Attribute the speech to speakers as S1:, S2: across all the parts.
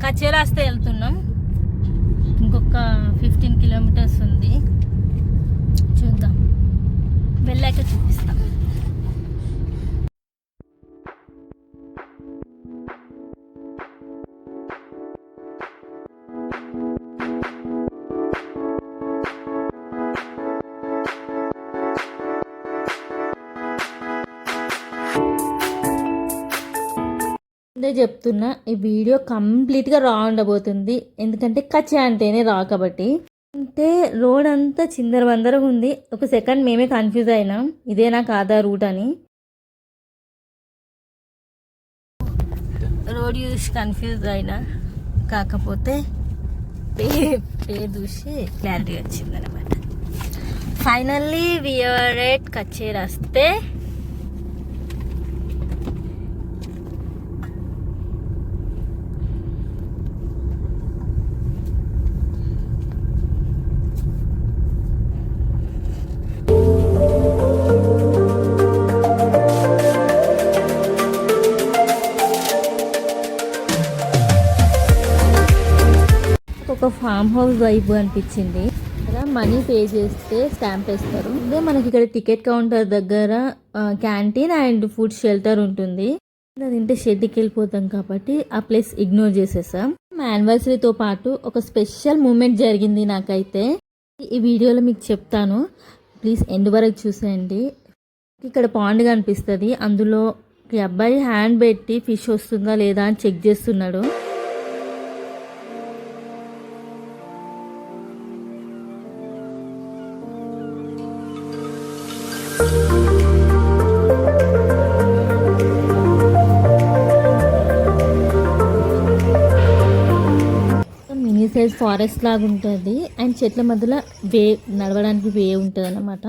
S1: కచేరాస్తే వెళ్తున్నాం. ఇంకొక 15 కిలోమీటర్స్ ఉంది. చూద్దాం, వెళ్ళాక చూపిస్తాం. చెప్తున్నా, ఈ వీడియో కంప్లీట్గా రా ఉండబోతుంది. ఎందుకంటే కచ్చ అంటేనే రా కాబట్టి. అంటే రోడ్ అంతా చిందరవందరగా ఉంది. ఒక సెకండ్ మేమే కన్ఫ్యూజ్ అయినాం, ఇదేనా కాదా రూట్ అని. రోడ్ చూసి కన్ఫ్యూజ్ అయినా, కాకపోతే పేరు చూసి క్లారిటీ వచ్చిందనమాట. ఫైనల్లీ వీఆర్ ఎట్ కచేరాస్తే. ఒక ఫామ్ హౌస్ వైబ్ అనిపించింది. మనీ పే చేస్తే స్టాంప్ వేస్తారు. అదే మనకి ఇక్కడ టికెట్ కౌంటర్ దగ్గర క్యాంటీన్ అండ్ ఫుడ్ షెల్టర్ ఉంటుంది. తింటే షెడ్కి వెళ్ళిపోతాం కాబట్టి ఆ ప్లేస్ ఇగ్నోర్ చేసేసాం. మా యానివర్సరీతో పాటు ఒక స్పెషల్ మూమెంట్ జరిగింది నాకైతే. ఈ వీడియోలో మీకు చెప్తాను, ప్లీజ్ ఎండ్ వరకు చూసేయండి. ఇక్కడ పాండ్ కనిపిస్తుంది, అందులో ఈ అబ్బాయి హ్యాండ్ పెట్టి ఫిష్ వస్తుందా లేదా అని చెక్ చేస్తున్నాడు. మినీ సైజ్ ఫారెస్ట్ లాగా ఉంటుంది అండ్ చెట్ల మధ్యలో వే నడవడానికి వే ఉంటుంది అన్నమాట.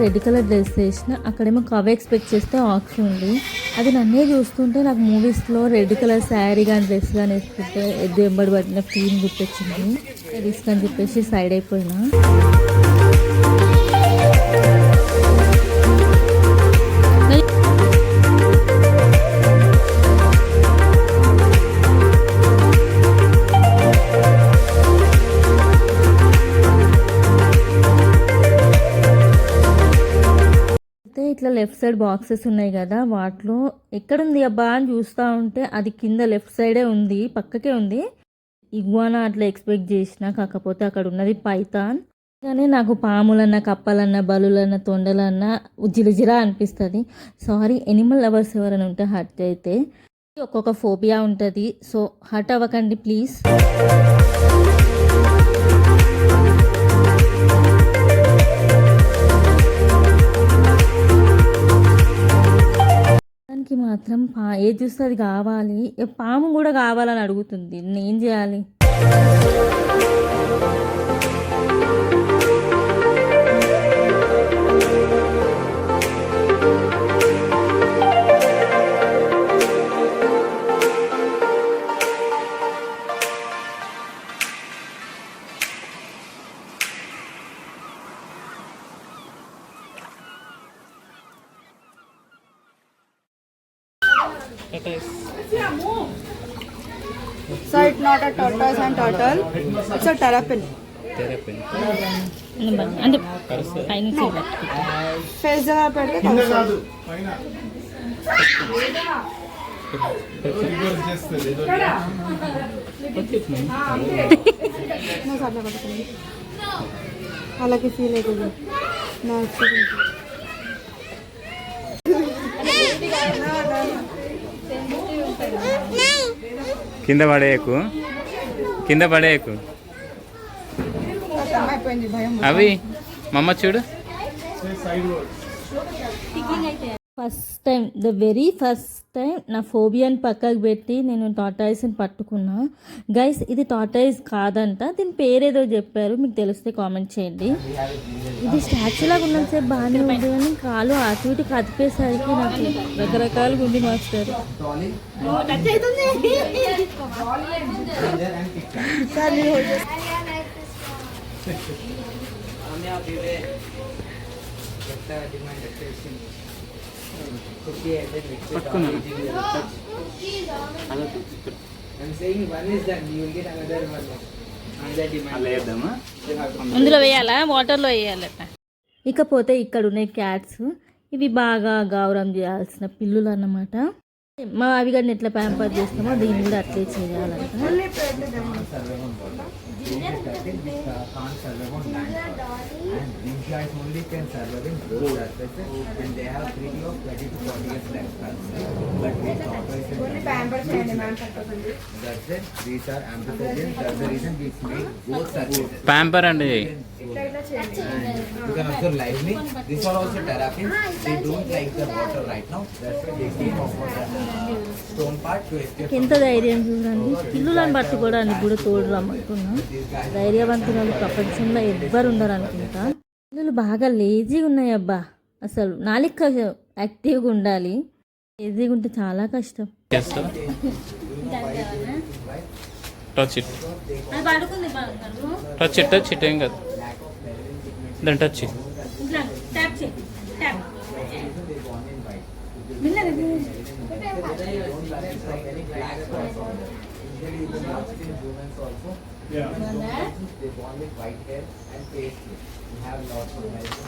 S1: రెడ్ కలర్ డ్రెస్ వేసిన, అక్కడేమో కవ్ ఎక్స్పెక్ట్ చేస్తే ఆప్షన్ ఉంది. అది నన్నే చూస్తుంటే నాకు మూవీస్లో రెడ్ కలర్ శారీ కానీ డ్రెస్ కానీ వేసుకుంటే ఎద్దు వెంబడి పట్టిన ఫీల్ గుర్తొచ్చింది. రిస్క్ అని చెప్పేసి సైడ్ అయిపోయినా. ఇట్లా లెఫ్ట్ సైడ్ బాక్సెస్ ఉన్నాయి కదా, వాటిలో ఎక్కడుంది అబ్బా అని చూస్తూ ఉంటే అది కింద లెఫ్ట్ సైడే ఉంది, పక్కకే ఉంది. ఇగ్వానా అట్లా ఎక్స్పెక్ట్ చేసిన, కాకపోతే అక్కడ ఉన్నది పైథాన్. కానీ నాకు పాములన్నా కప్పలన్నా బలులన్నా తొండలన్నా జిలజిరా అనిపిస్తుంది. సారీ ఎనిమల్ లవర్స్ ఎవరైనా ఉంటే హర్ట్ అయితే. ఒక్కొక్క ఫోబియా ఉంటుంది, సో హర్ట్ అవ్వకండి ప్లీజ్. దానికి మాత్రం ఏది చూస్తే అది కావాలి, పాము కూడా కావాలని అడుగుతుంది, నేనేం చేయాలి?
S2: So it's not a tortoise and turtle, it's a terrapin.
S1: అంటే పైన
S2: ఫేస్ దగ్గర పెడితే కాదు. వాళ్ళకి ఫీల్ అవుతుంది నా ఎక్స్పీరియన్స్.
S3: కింద పడేయకు, కింద పడేయకు.
S2: అయిపోయింది భయం.
S3: అవి మమ్మ చూడు.
S1: First time, the very first time నా ఫోబియాని పక్కకు పెట్టి నేను టార్టాయిస్ని పట్టుకున్నా. గైస్ ఇది టార్టాయిస్ కాదంట, దీని పేరేదో చెప్పారు, మీకు తెలిస్తే కామెంట్ చేయండి. ఇది స్టాచ్యూ లాగా ఉన్నంతసేపు బాగానే ఉంది కానీ కాలు అటు ఇటు కదిపేసరికి నాకు రకరకాలుగా ఉంది మాస్టర్.
S3: పట్టుకున్నాను.
S1: అందులో వేయాలా, వాటర్లో వేయాలట. ఇకపోతే ఇక్కడ ఉన్నాయి క్యాట్స్. ఇవి బాగా గౌరవం చేయాల్సిన పిల్లులు అన్నమాట. మా అవి కానీ ఎట్లా ప్యాంపర్ చేస్తామో దీన్ని కూడా అట్లే చేయాలంట.
S3: ప్యాంపర్ అండి.
S4: You can also lively. These are also terrapins. They don't like the water right now. That's why they came off of the stone part to escape.
S1: ఎంత ధైర్యం చూడండి, పిల్లులను పట్టుకోవడానికి కూడా తోడు రమ్మంటున్నా. ధైర్యవంతులు ప్రపంచంలో ఎవ్వరు ఉండరు అనుకుంటా. పిల్లలు బాగా లేజీగా ఉన్నాయి అబ్బా. అసలు నాలిక యాక్టివ్గా ఉండాలి, లేజీగా ఉంటే చాలా కష్టం.
S3: Touch it, touch it, touch it, ఏం కాదు. దాన్ని touch it.
S4: They born with white hair and pastry. We have lots of medicine.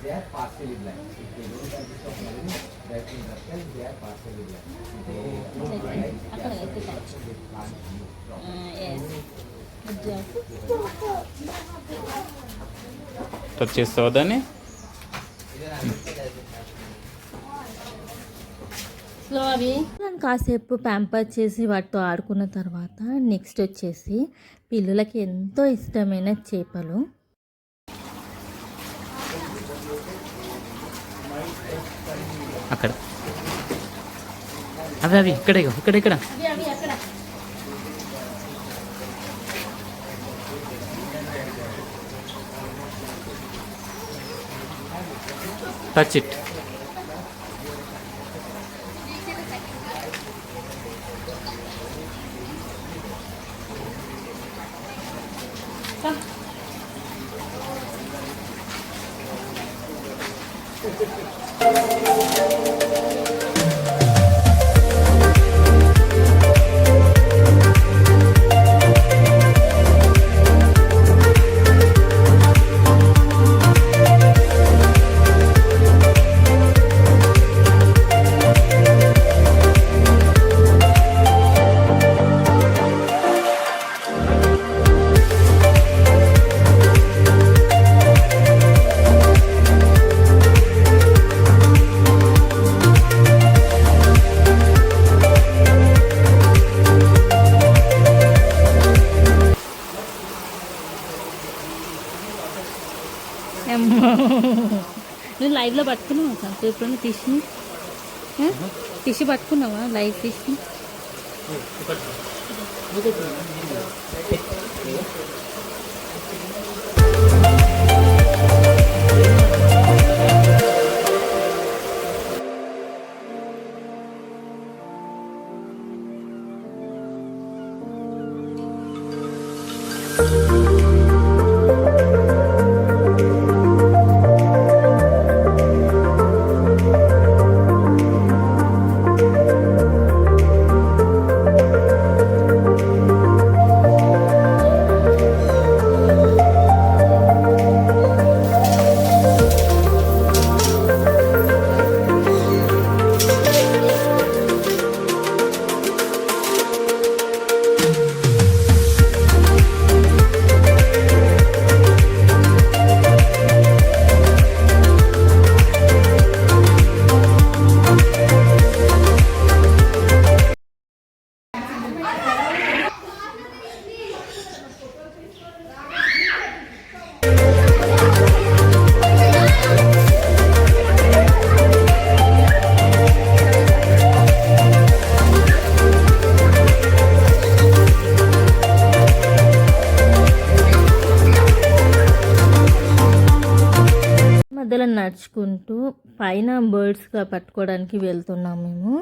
S4: They are partially blind. If they don't have this of melanin, that means that they are partially blind. They don't blind. They can't move properly.
S3: Touch చేస్తావా దాన్ని?
S1: So అవి కాసేపు pamper చేసి వాటితో ఆడుకున్న తర్వాత next వచ్చేసి పిల్లలకి ఎంతో ఇష్టమైన చేపలు.
S3: అక్కడ అవి అవి ఇక్కడ ఇక్కడ ఇక్కడ టచ్ ఇట్.
S1: నువ్వు లైవ్లో పట్టుకున్నావా సార్ ఎప్పుడన్నా ఫిష్ని? Fish పట్టుకున్నావా live ఫిష్ని? మధ్యలో నడుచుకుంటూ పైన బర్డ్స్గా పట్టుకోవడానికి వెళ్తున్నాం మేము.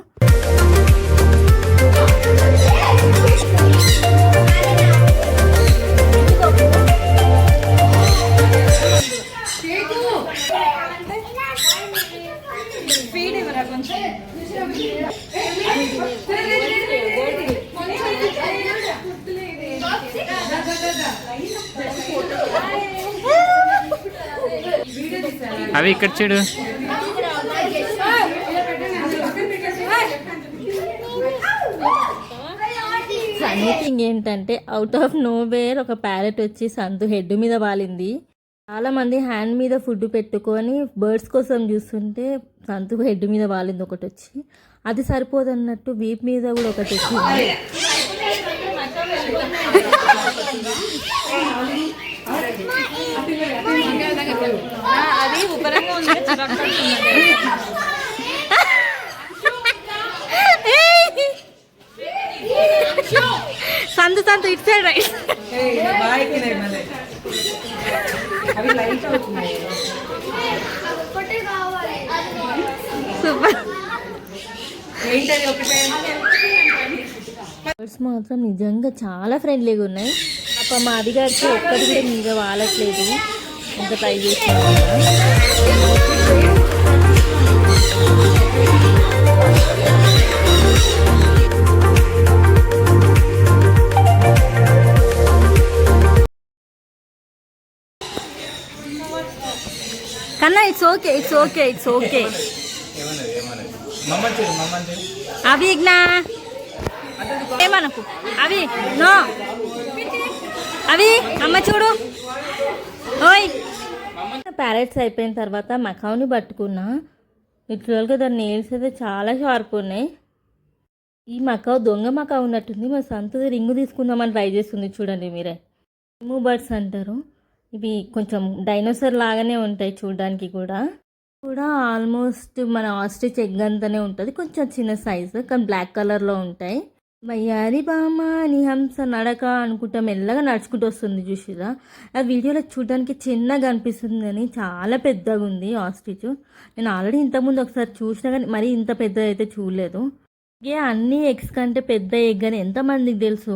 S3: అవి ఇక్కడ చూడు.
S1: ఫన్నీ థింగ్ ఏంటంటే అవుట్ ఆఫ్ నో వేర్ ఒక ప్యారెట్ వచ్చి సంతు హెడ్ మీద వాలింది. చాలా మంది హ్యాండ్ మీద ఫుడ్ పెట్టుకొని బర్డ్స్ కోసం చూస్తుంటే సంతు హెడ్ మీద వాలింది ఒకటి వచ్చి. అది సరిపోదన్నట్టు వీప్ మీద కూడా ఒకటి వచ్చింది.
S2: అది ఉపరంగా ఉంది.
S1: సంతు సంతు it side right. Super. Birds మాత్రం నిజంగా చాలా ఫ్రెండ్లీగా ఉన్నాయి. అప్ప మా అదిగారికి ఒక్కటి కూడా మీద వాలట్లేదు. ఎంత ట్రై చేసినా కన్నా it's okay, it's okay, it's okay. అవి ఇగ్నా ఏమనకు, అవి నో, అవి అమ్మ చూడు. ఓయ్ ప్యారెట్స్ అయిపోయిన తర్వాత మకావుని పట్టుకున్నా. లిటరల్గా దాని నెయిల్స్ అయితే చాలా షార్ప్ ఉన్నాయి. ఈ మకావు దొంగ మకావు ఉన్నట్టుంది. మా సంతది రింగు తీసుకుందామని ట్రై చేస్తుంది చూడండి మీరే. రిమూ బర్డ్స్ అంటారు. ఇవి కొంచెం డైనోసార్ లాగానే ఉంటాయి చూడడానికి కూడా ఆల్మోస్ట్ మన ఆస్ట్రిచ్ ఎగ్ అంతానే ఉంటుంది. కొంచెం చిన్న సైజు కానీ బ్లాక్ కలర్లో ఉంటాయి. వయ్యారి బామ్మ నీ హంస నడక అనుకుంటా మెల్లగా నడుచుకుంటూ వస్తుంది చూసిరా. ఆ వీడియోలో చూడడానికి చిన్నగా అనిపిస్తుంది కానీ చాలా పెద్దగా ఉంది ఆస్ట్రిచ్. నేను ఆల్రెడీ ఇంతకుముందు ఒకసారి చూసినా కానీ మరీ ఇంత పెద్ద అయితే చూడలేదు. అన్ని ఎగ్స్ కంటే పెద్ద ఎగ్ అని ఎంతమందికి తెలుసు.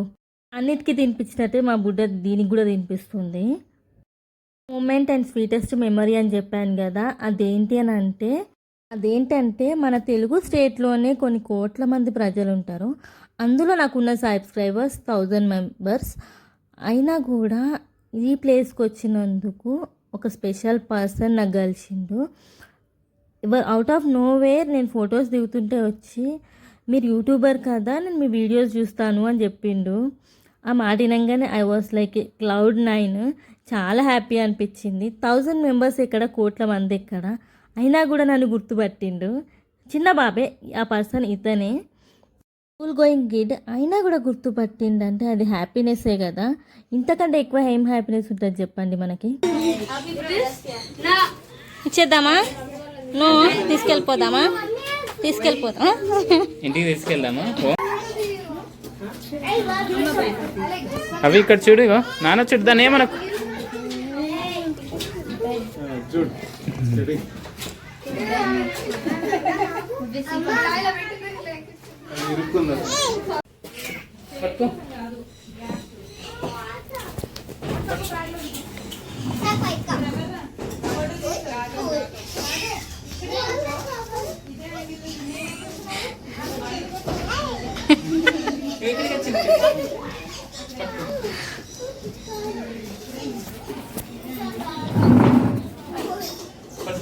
S1: అన్నిటికీ తినిపించినట్టే మా బుడ్డ దీనికి కూడా తినిపిస్తుంది. మూమెంట్ అండ్ స్వీటెస్ట్ మెమరీ అని చెప్పాను కదా, అదేంటంటే మన తెలుగు స్టేట్లోనే కొన్ని కోట్ల మంది ప్రజలు ఉంటారు. అందులో నాకున్న సబ్స్క్రైబర్స్ 1000 మెంబర్స్. అయినా కూడా ఈ ప్లేస్కి వచ్చినందుకు ఒక స్పెషల్ పర్సన్ నాకు కలిసిండు. అవుట్ ఆఫ్ నో వేర్ నేను ఫొటోస్ దిగుతుంటే వచ్చి మీరు యూట్యూబర్ కదా, నేను మీ వీడియోస్ చూస్తాను అని చెప్పిండు. ఆ మాట వినంగానే ఐ వాస్ లైక్ క్లౌడ్ 9. చాలా హ్యాపీ అనిపించింది. 1000 మెంబర్స్ ఎక్కడ, కోట్ల మంది ఎక్కడ, అయినా కూడా నన్ను గుర్తుపట్టిండు. చిన్న బాబే ఆ పర్సన్, ఇతనే స్కూల్ గోయింగ్ కిడ్, అయినా కూడా గుర్తుపట్టిండు అంటే అది హ్యాపీనెస్సే కదా. ఇంతకంటే ఎక్కువ ఏం హ్యాపీనెస్ ఉంటుంది చెప్పండి మనకి. ఇచ్చేద్దామా? నో, తీసుకెళ్ళిపోదామా? తీసుకెళ్ళిపోదాం,
S3: ఇంటికి తీసుకెళ్దామా? అవి ఇక్కడ చూడు, ఇగో నాన్న చూడు, దాన్ని ఏమనకు.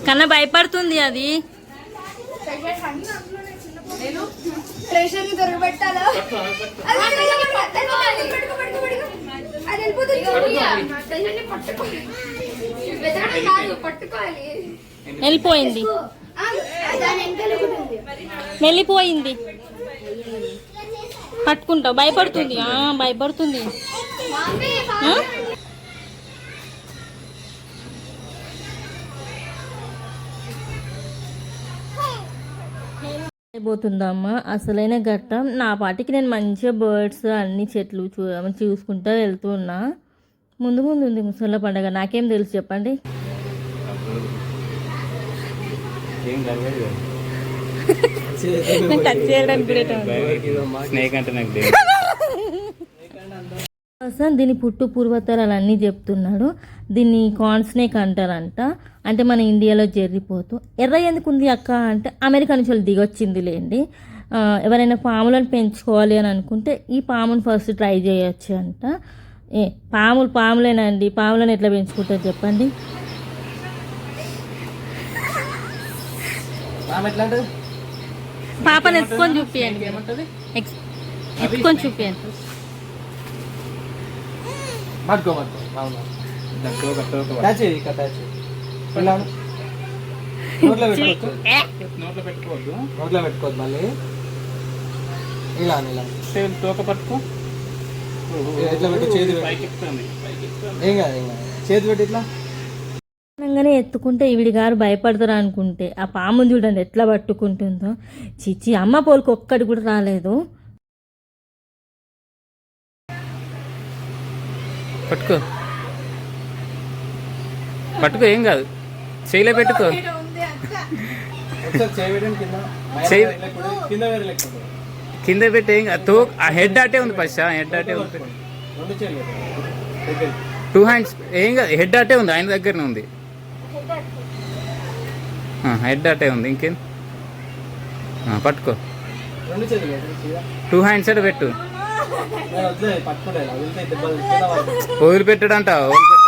S1: కన్నా భయపడుతుంది అది.
S2: ప్రెషర్ని దొరకబెట్టాలా?
S1: వెళ్ళిపోయింది, వెళ్ళిపోయింది. పట్టుకుంటావు, భయపడుతుంది, భయపడుతుంది. అయిపోతుందమ్మా అసలైన ఘట్టం. నా పాటికి నేను మంచిగా బర్డ్స్ అన్ని చెట్లు చూసుకుంటూ వెళ్తున్నా. ముందు ఉంది ముసళ్ళ పండగ, నాకేం తెలుసు చెప్పండి.
S3: ఏం కలవదు కదా.
S1: నాకు కట్ చేయడానికి కూడా ఇష్టం ఉండదు.
S3: స్నేక్ అంటే నాకు
S1: అసలు దీని పుట్టు పూర్వతరాలు అన్నీ చెప్తున్నాడు. దీన్ని కార్న్ స్నేక్ అంటారంట. అంటే మన ఇండియాలో జెర్రిపోతు. ఎర్ర ఎందుకు ఉంది అక్క అంటే అమెరికా నుంచి వాళ్ళు దిగొచ్చింది లేండి. ఎవరైనా పాములను పెంచుకోవాలి అని అనుకుంటే ఈ పామును ఫస్ట్ ట్రై చేయొచ్చు అంట. పాములేనండి, పాములను ఎట్లా పెంచుకుంటారు చెప్పండి. పాపను ఎత్తుకొని చూపియండి, ఎత్తుకొని చూపియండి.
S3: నోట్లో పెట్టుకోవద్దు.
S4: నోట్లో పెట్టుకోవద్దు మళ్ళీ. ఇలా ఇలా
S3: తోక పట్టుకో.
S4: ఇట్లా పెట్టి చేతి ఏం కాదు ఏం కాదు, చేతి పెట్టి ఇట్లా
S1: అనగానే ఎత్తుకుంటే ఈవిడి గారు భయపడతారు అనుకుంటే ఆ పాముని చూడండి ఎట్లా పట్టుకుంటుందో. చిచ్చి అమ్మ పోలికి ఒక్కటి కూడా రాలేదు.
S3: పట్టుకో పట్టుకో, ఏం కాదు, చేయలే పెట్టుకో. కింద పెట్టి ఏం కాదు. ఆ హెడ్ అటే ఉంది ఫస్ట్, హెడ్ అటే ఉంది. 2 హ్యాండ్స్ ఏం కాదు, హెడ్ అటే ఉంది, ఆయన దగ్గరనే ఉంది. హెడ్ అటే ఉంది, ఇంకేం. పట్టుకో, 2 హ్యాండ్స్ అటే పెట్టు. వదిలిపెట్టాడంట, వదిలిపెట్టాడు.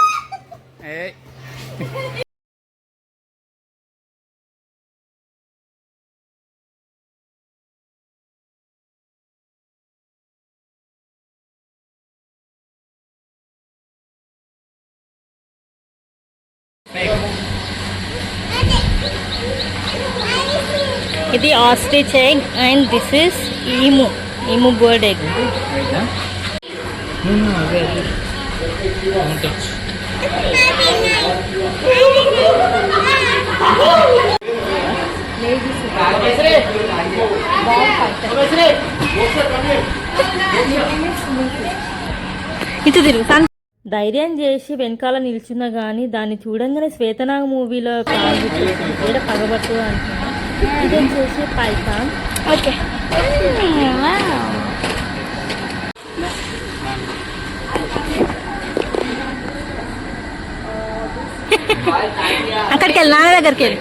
S1: ఇది ostrich egg and this is emu bird egg. ఇటు తిరుగు. ధైర్యం చేసి వెనకాల నిల్చున్నా కానీ దాన్ని చూడంగానే శ్వేతనాగ మూవీలో ఏడ పగబట్టు అంటున్నా. ఇదేం చేసి పైథాన్. ఓకే, అక్కడికి వెళ్ళి నాన్న దగ్గరికి వెళ్ళి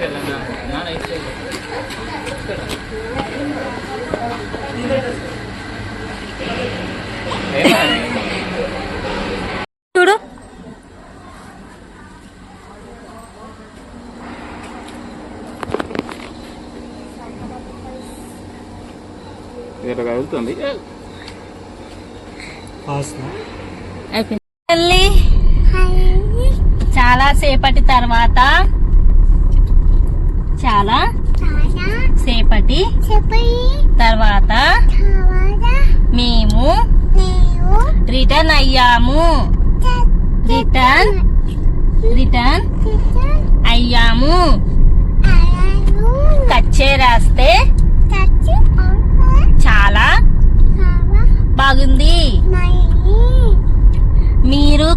S1: చూడు.
S3: వెళ్తుంది.
S1: చాలా సేపటి తర్వాత మేము రిటర్న్ అయ్యాము. కచ్చే రాస్తే చాలా బాగుంది. మీరు